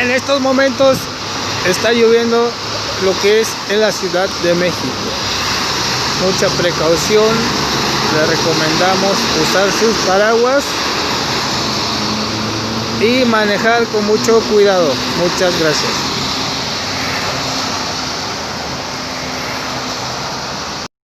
En estos momentos está lloviendo lo que es en la Ciudad de México. Mucha precaución, le recomendamos usar sus paraguas y manejar con mucho cuidado. Muchas gracias.